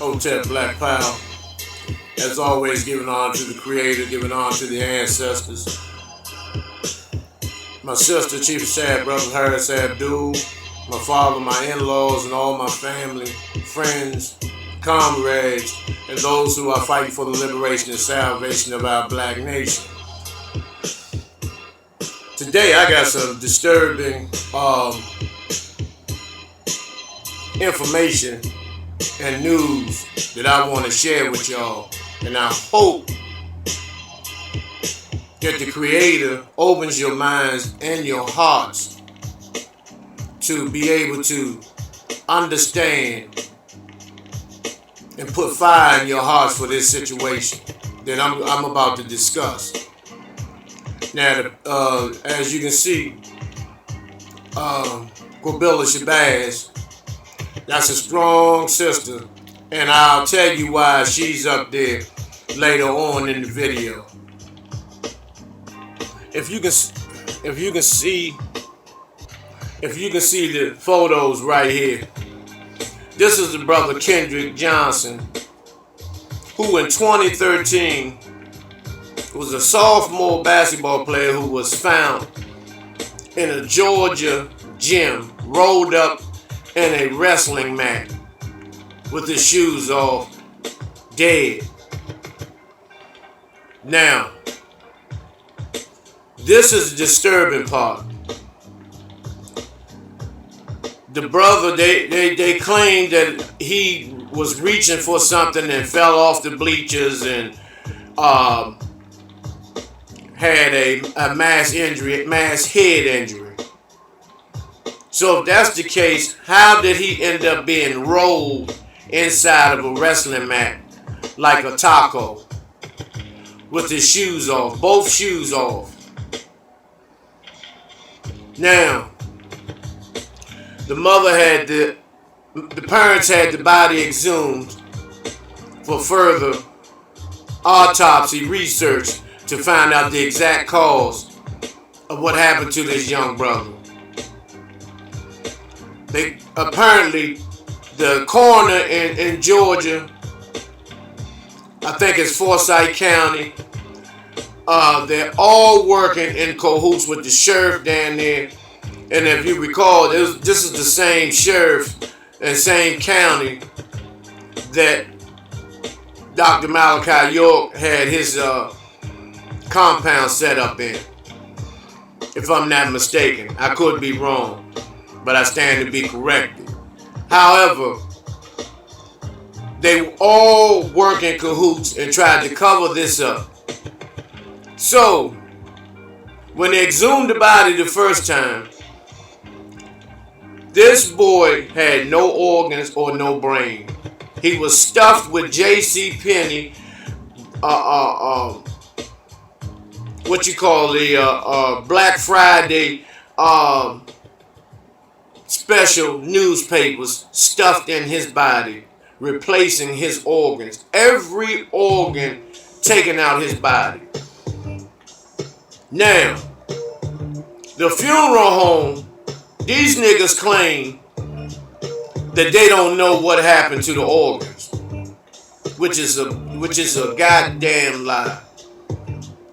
Hotep Black Power. As always, giving honor to the Creator, giving honor to the ancestors. My sister, Chief of Staff, Brother Harris Abdul, my father, my in-laws, and all my family, friends, comrades, and those who are fighting for the liberation and salvation of our black nation. Today, I got some disturbing information and news that I want to share with y'all. And I hope that the Creator opens your minds and your hearts to be able to understand and put fire in your hearts for this situation that I'm about to discuss. Now, as you can see, Gorilla Shabazz, that's a strong sister, and I'll tell you why she's up there later on in the video. If you can see the photos right here, this is the brother Kendrick Johnson, who in 2013 was a sophomore basketball player who was found in a Georgia gym, rolled up in a wrestling mat with his shoes off, dead. Now, this is the disturbing part. The brother, they claimed that he was reaching for something and fell off the bleachers and had a mass head injury. So if that's the case, how did he end up being rolled inside of a wrestling mat like a taco with his shoes off, both shoes off? Now, the parents had the body exhumed for further autopsy research to find out the exact cause of what happened to this young brother. Apparently, the coroner in Georgia, I think it's Forsyth County, they're all working in cahoots with the sheriff down there. And if you recall, this is the same sheriff and same county that Dr. Malachi York had his compound set up in. If I'm not mistaken, I could be wrong, but I stand to be corrected. However, they all work in cahoots and tried to cover this up. So, when they exhumed the body the first time, this boy had no organs or no brain. He was stuffed with J.C. Penney, what you call the Black Friday special newspapers stuffed in his body, replacing his organs. Every organ taken out his body. Now, the funeral home, these niggas claim that they don't know what happened to the organs, which is a goddamn lie.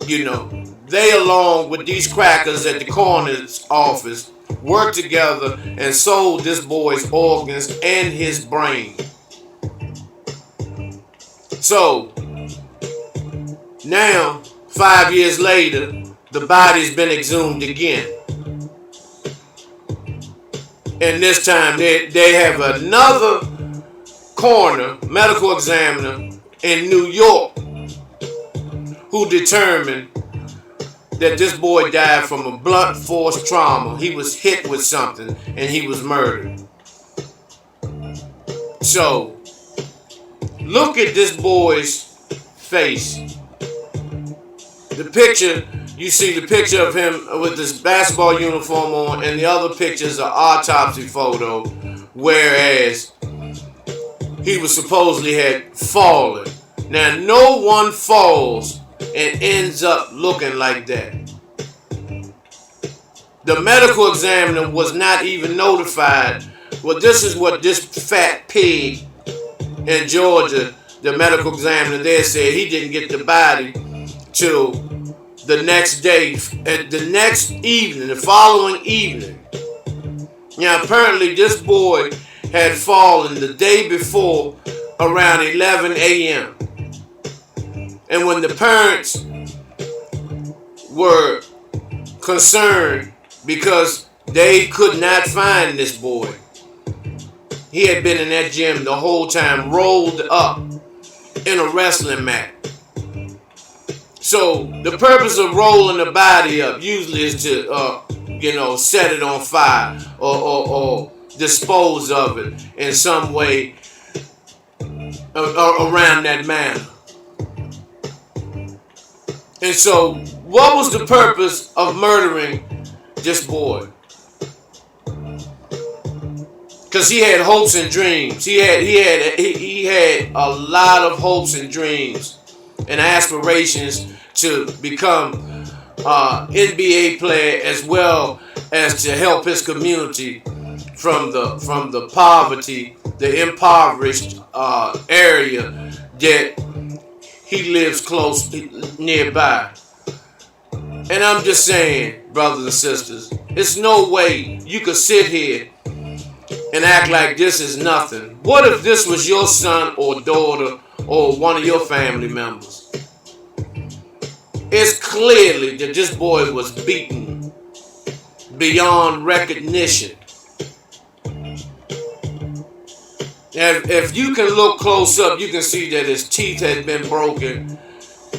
You know, they along with these crackers at the coroner's office worked together and sold this boy's organs and his brain. So now, 5 years later, the body's been exhumed again. And this time they have another coroner, medical examiner in New York who determined that this boy died from a blunt force trauma. He was hit with something and he was murdered. So, look at this boy's face. The picture, you see the picture of him with this basketball uniform on, and the other picture is an autopsy photo, whereas he was supposedly had fallen. Now, no one falls and ends up looking like that. The medical examiner was not even notified. Well, this is what this fat pig in Georgia, the medical examiner there said he didn't get the body till the next day, the next evening, the following evening. Now, apparently this boy had fallen the day before around 11 a.m. And when the parents were concerned because they could not find this boy, he had been in that gym the whole time, rolled up in a wrestling mat. So the purpose of rolling the body up usually is to, set it on fire or dispose of it in some way around that manner. And so, what was the purpose of murdering this boy? Because he had hopes and dreams. He had a lot of hopes and dreams and aspirations to become NBA player, as well as to help his community from the poverty, the impoverished area that he lives close nearby. And I'm just saying, brothers and sisters, it's no way you could sit here and act like this is nothing. What if this was your son or daughter or one of your family members? It's clearly that this boy was beaten beyond recognition. And if you can look close up, you can see that his teeth had been broken,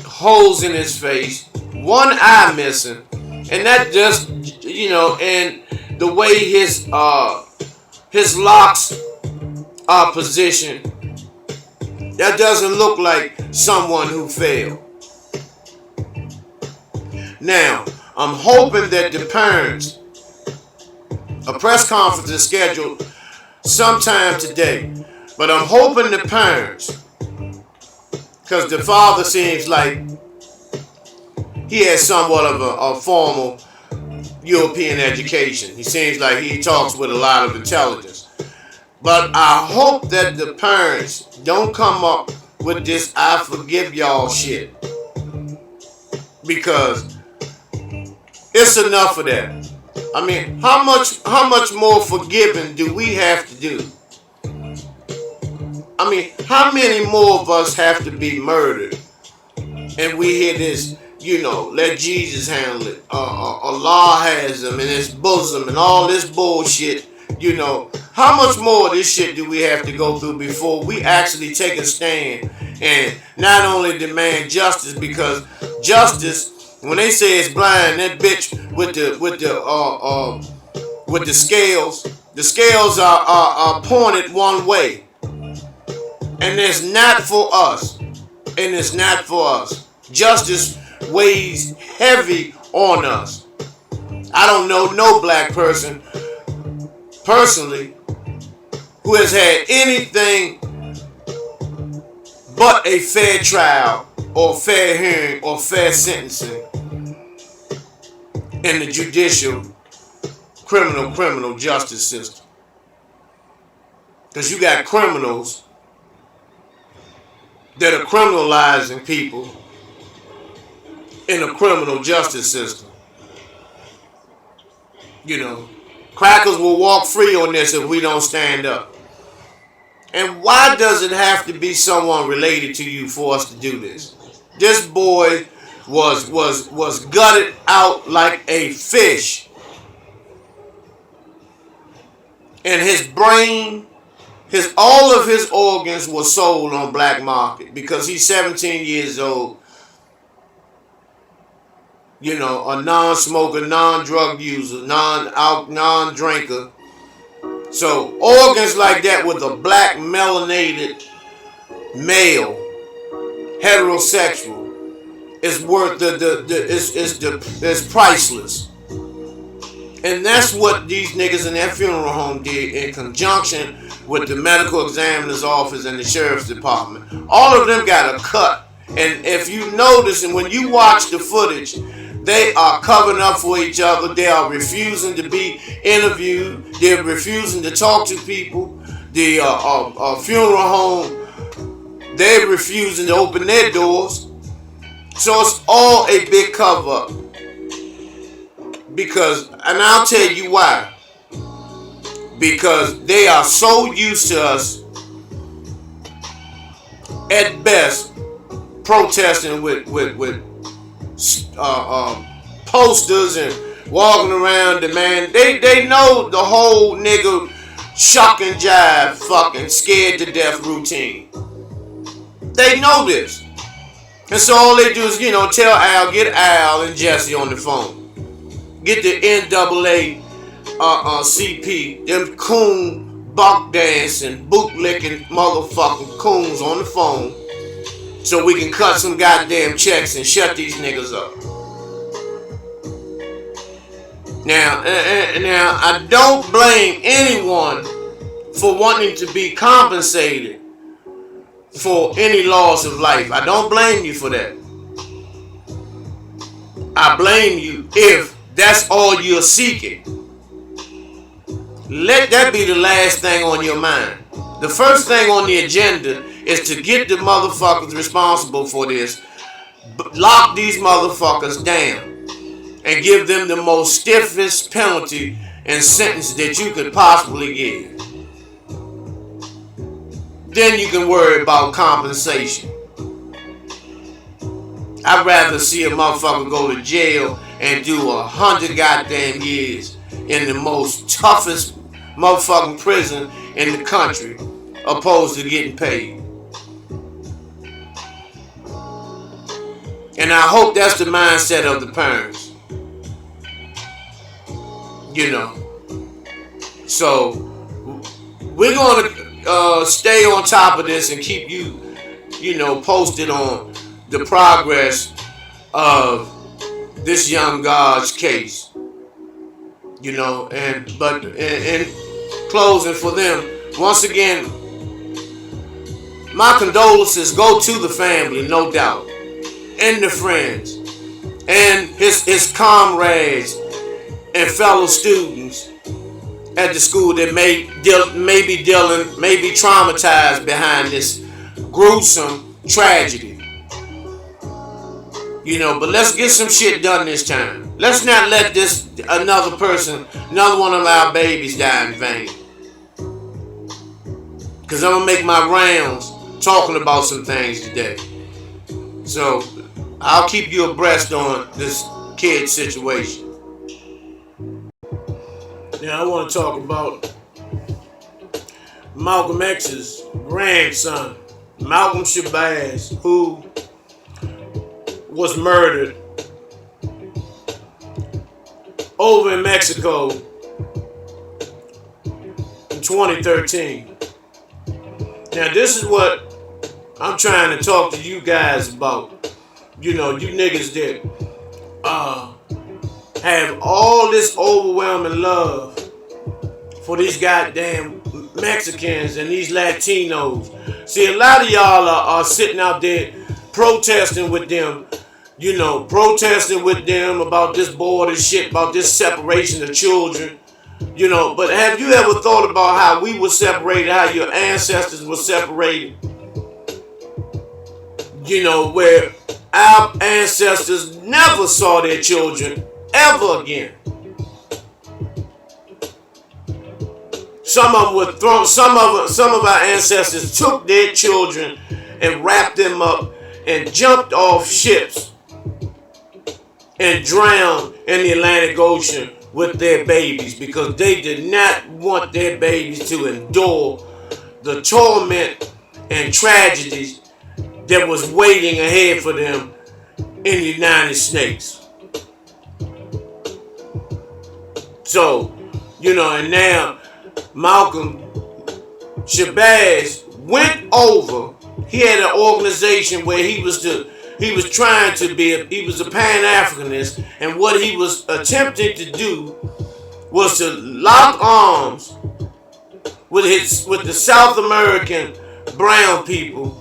holes in his face, one eye missing, and that just, and the way his locks are positioned, that doesn't look like someone who failed. Now, I'm hoping that the parents, a press conference is scheduled sometime today, but I'm hoping the parents, because the father seems like he has somewhat of a formal European education. He seems like he talks with a lot of intelligence. But I hope that the parents don't come up with this "I forgive y'all" shit, because it's enough of that. I mean, how much more forgiving do we have to do? I mean, how many more of us have to be murdered? And we hear this, let Jesus handle it. Allah has them in his bosom and all this bullshit. How much more of this shit do we have to go through before we actually take a stand and not only demand justice? Because justice, when they say it's blind, that bitch with the scales are pointed one way, and it's not for us. And it's not for us. Justice weighs heavy on us. I don't know no black person personally who has had anything but a fair trial or fair hearing or fair sentencing in the judicial criminal justice system. Because you got criminals that are criminalizing people in a criminal justice system. Crackers will walk free on this if we don't stand up. And why does it have to be someone related to you for us to do this? This boy was gutted out like a fish. And his brain, all of his organs were sold on black market because he's 17 years old. A non-smoker, non-drug user, non-drinker. So organs like that with a black melanated male, heterosexual, is worth is priceless. And that's what these niggas in that funeral home did in conjunction with the medical examiner's office and the sheriff's department. All of them got a cut. And if you notice, and when you watch the footage, they are covering up for each other. They are refusing to be interviewed. They're refusing to talk to people. The funeral home they're refusing to open their doors. So it's all a big cover up. Because, and I'll tell you why. Because they are so used to us, at best, protesting with posters and walking around demanding. They know the whole nigga shock and jive fucking scared to death routine. They know this. And so all they do is, tell Al, get Al and Jesse on the phone. Get the NAACP, them coon buck dancing, boot licking motherfucking coons on the phone so we can cut some goddamn checks and shut these niggas up. Now, I don't blame anyone for wanting to be compensated for any loss of life. I don't blame you for that. I blame you if that's all you're seeking. Let that be the last thing on your mind. The first thing on the agenda is to get the motherfuckers responsible for this, lock these motherfuckers down, and give them the most stiffest penalty and sentence that you could possibly give. Then you can worry about compensation. I'd rather see a motherfucker go to jail and do 100 goddamn years in the most toughest motherfucking prison in the country, opposed to getting paid. And I hope that's the mindset of the parents. So we're gonna stay on top of this and keep you, posted on the progress of this young God's case. But in closing for them, once again, my condolences go to the family, no doubt, and the friends, and his comrades and fellow students at the school that may be traumatized behind this gruesome tragedy. But let's get some shit done this time. Let's not let another one of our babies die in vain. Because I'm going to make my rounds talking about some things today. So I'll keep you abreast on this kid situation. Now I want to talk about Malcolm X's grandson, Malcolm Shabazz, who was murdered over in Mexico in 2013. Now this is what I'm trying to talk to you guys about. You niggas that have all this overwhelming love for these goddamn Mexicans and these Latinos. See, a lot of y'all are sitting out there protesting with them, about this border shit, about this separation of children, but have you ever thought about how we were separated, how your ancestors were separated? Where our ancestors never saw their children ever again. Some of our ancestors took their children and wrapped them up and jumped off ships and drowned in the Atlantic Ocean with their babies because they did not want their babies to endure the torment and tragedies that was waiting ahead for them in the United States. So, and now Malcolm Shabazz went over. He had an organization where he was a Pan-Africanist, and what he was attempting to do was to lock arms with the South American brown people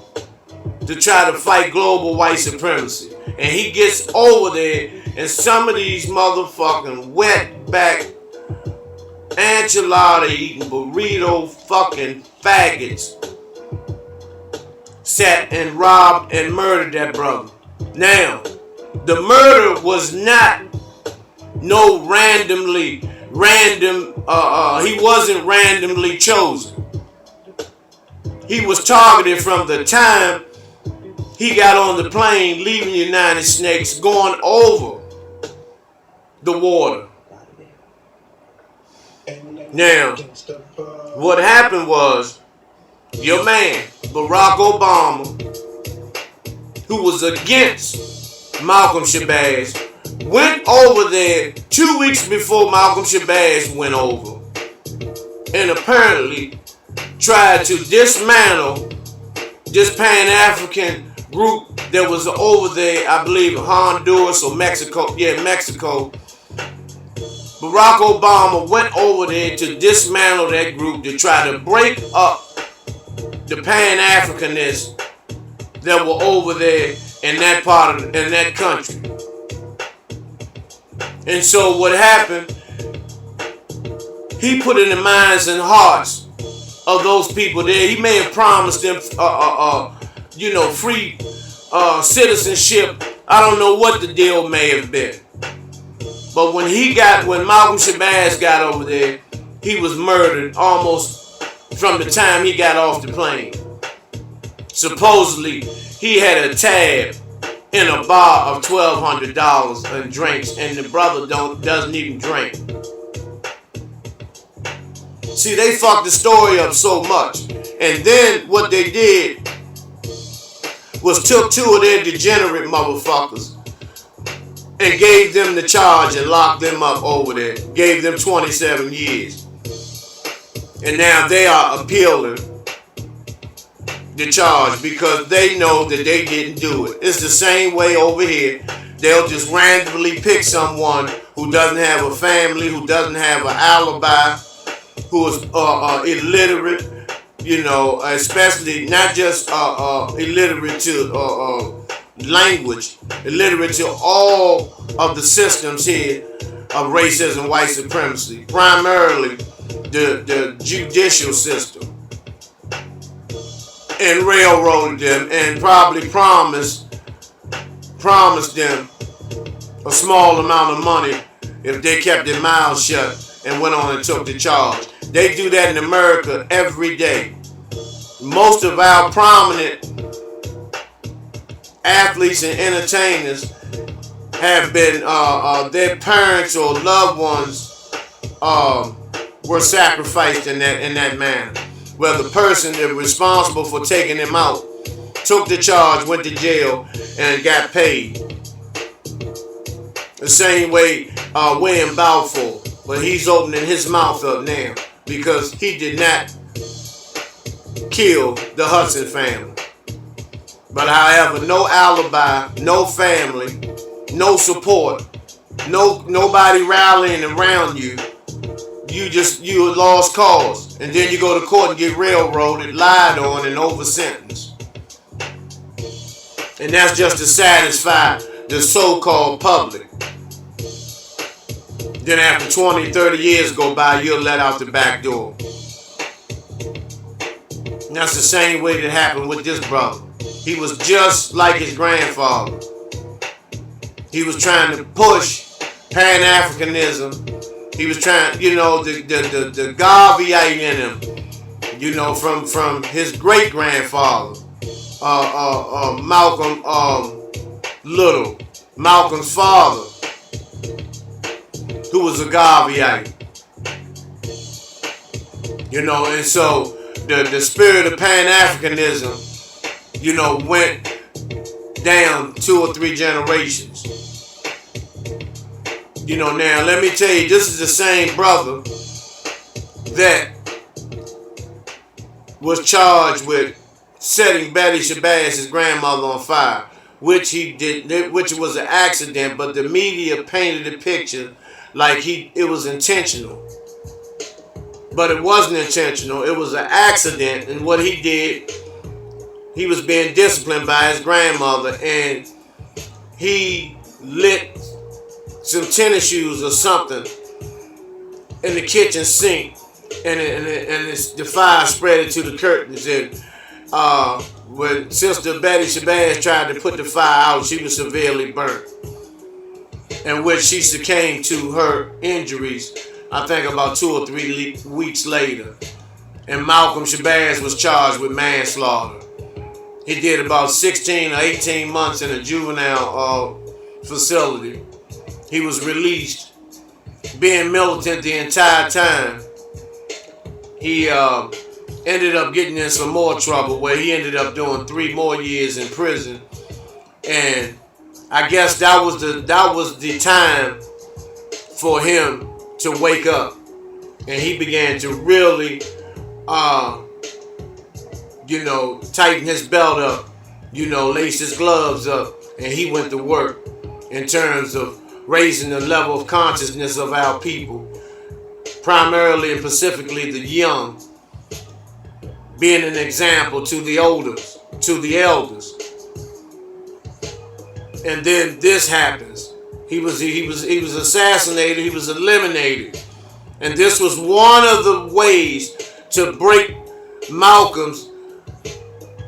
to try to fight global white supremacy. And he gets over there, and some of these motherfucking wetback enchilada eating burrito fucking faggots sat and robbed and murdered that brother. Now, the murder was not no he wasn't randomly chosen. He was targeted from the time he got on the plane leaving the United States, going over the water. Now, what happened was, your man, Barack Obama, who was against Malcolm Shabazz, went over there 2 weeks before Malcolm Shabazz went over, and apparently tried to dismantle this Pan-African group that was over there, I believe Honduras or Mexico. Yeah, Mexico. Barack Obama went over there to dismantle that group, to try to break up the Pan-Africanists that were over there in that part of in that country. And so what happened, he put in the minds and hearts of those people there. He may have promised them free citizenship. I don't know what the deal may have been. But when Malcolm Shabazz got over there, he was murdered almost from the time he got off the plane. Supposedly, he had a tab in a bar of $1,200 in drinks, and the brother doesn't even drink. See, they fucked the story up so much. And then what they did was took two of their degenerate motherfuckers and gave them the charge and locked them up over there. Gave them 27 years. And now they are appealing the charge because they know that they didn't do it. It's the same way over here. They'll just randomly pick someone who doesn't have a family, who doesn't have an alibi, who is illiterate, especially not just illiterate to language, illiterate to all of the systems here of racism, white supremacy, primarily the judicial system, and railroaded them and probably promised them a small amount of money if they kept their mouths shut and went on and took the charge. They do that in America every day. Most of our prominent athletes and entertainers have been, their parents or loved ones were sacrificed in that manner. Well, the person that was responsible for taking them out took the charge, went to jail, and got paid. The same way William Balfour, but he's opening his mouth up now because he did not kill the Hudson family. But however, no alibi, no family, no support, nobody rallying around you. You lost cause, and then you go to court and get railroaded, lied on, and over sentenced. And that's just to satisfy the so-called public. Then after 20, 30 years go by, you're let out the back door. And that's the same way that happened with this brother. He was just like his grandfather. He was trying to push Pan-Africanism. He was trying, the Garveyite in him, from his great-grandfather, Malcolm Little, Malcolm's father, who was a Garveyite. And so the spirit of Pan-Africanism, went down 2 or 3 generations. Now let me tell you, this is the same brother that was charged with setting Betty Shabazz's grandmother on fire, which he did, which was an accident, but the media painted the picture like it was intentional. But it wasn't intentional. It was an accident, and what he did, he was being disciplined by his grandmother, and he lit some tennis shoes or something in the kitchen sink, and the fire spread into the curtains and when Sister Betty Shabazz tried to put the fire out, she was severely burnt, in which she succumbed to her injuries, I think about 2 or 3 weeks later. And Malcolm Shabazz was charged with manslaughter. He did about 16 or 18 months in a juvenile facility. He was released, being militant the entire time. He ended up getting in some more trouble where he ended up doing 3 more years in prison. And I guess that was the time for him to wake up, and he began to really tighten his belt up, lace his gloves up, and he went to work in terms of raising the level of consciousness of our people, primarily and specifically the young, being an example to the elders. And then this happens. He was assassinated, he was eliminated. And this was one of the ways to break Malcolm's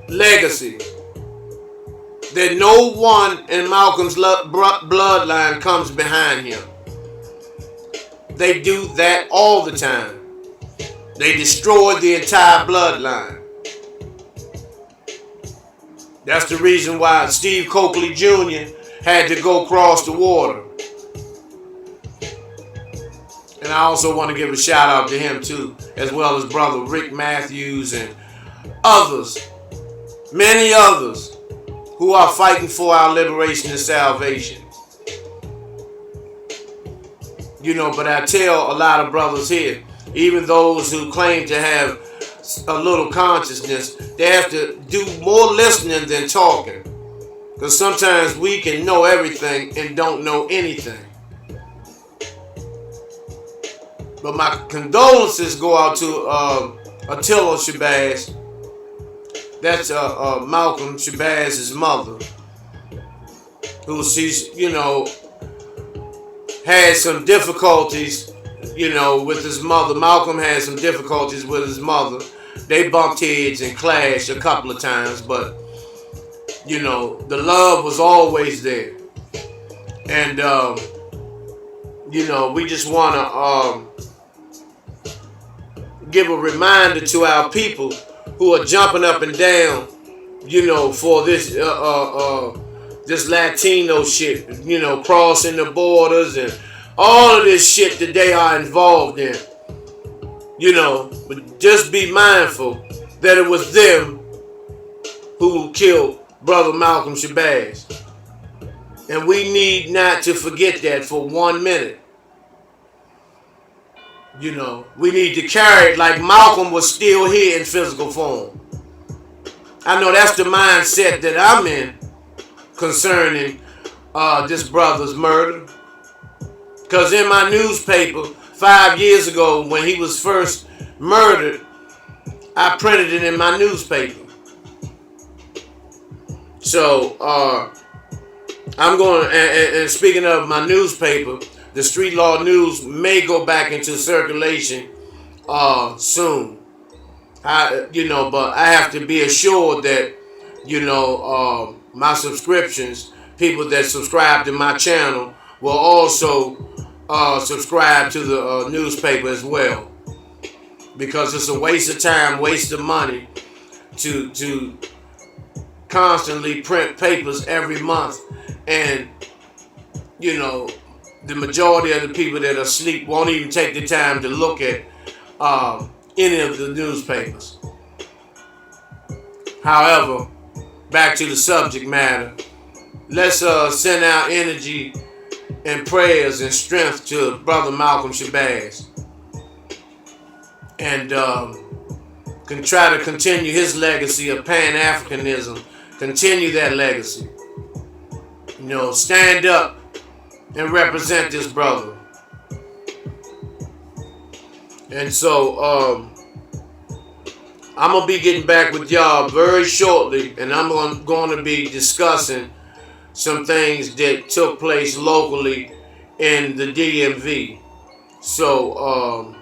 legacy. That no one in Malcolm's bloodline comes behind him. They do that all the time. They destroyed the entire bloodline. That's the reason why Steve Coakley Jr. had to go cross the water. And I also want to give a shout out to him too, as well as brother Rick Matthews and others, many others, who are fighting for our liberation and salvation. But I tell a lot of brothers here, even those who claim to have a little consciousness, they have to do more listening than talking. Because sometimes we can know everything and don't know anything. But my condolences go out to Attila Shabazz. That's Malcolm Shabazz's mother, who she's, had some difficulties, with his mother. Malcolm had some difficulties with his mother. They bumped heads and clashed a couple of times, but, the love was always there. And, we just want to give a reminder to our people who are jumping up and down, for this this Latino shit, crossing the borders and all of this shit that they are involved in. But just be mindful that it was them who killed Brother Malcolm Shabazz. And we need not to forget that for 1 minute. We need to carry it like Malcolm was still here in physical form. I know that's the mindset that I'm in concerning this brother's murder. Because in my newspaper 5 years ago, when he was first murdered, I printed it in my newspaper. So, I'm going, and speaking of my newspaper, the Street Law News may go back into circulation soon. But I have to be assured that, my subscriptions, people that subscribe to my channel, will also subscribe to the newspaper as well. Because it's a waste of time, waste of money to constantly print papers every month. And, the majority of the people that are asleep won't even take the time to look at any of the newspapers. However, back to the subject matter. Let's send out energy and prayers and strength to Brother Malcolm Shabazz. And can try to continue his legacy of Pan-Africanism. Continue that legacy. Stand up and represent this brother. And so, I'm going to be getting back with y'all very shortly, and I'm going to be discussing some things that took place locally in the DMV. So,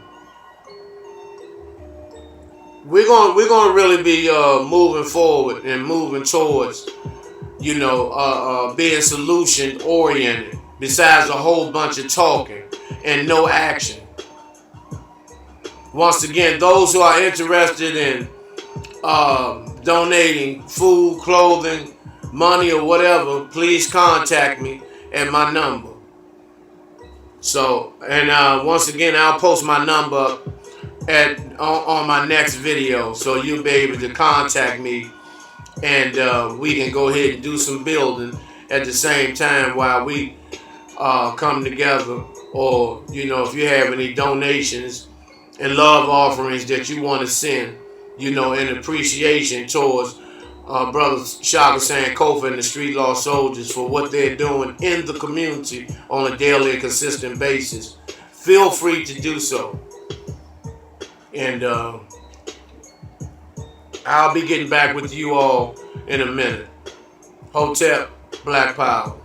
we're gonna really be moving forward and moving towards, being solution oriented. Besides a whole bunch of talking and no action. Once again, those who are interested in donating food, clothing, money, or whatever, please contact me at my number. So, and once again, I'll post my number on my next video, so you'll be able to contact me, and we can go ahead and do some building at the same time while we come together. Or if you have any donations and love offerings that you want to send, in appreciation towards brothers Shabazz and Kofa and the Street Law Soldiers for what they're doing in the community on a daily and consistent basis, feel free to do so. And I'll be getting back with you all in a minute. Hotep, Black Power.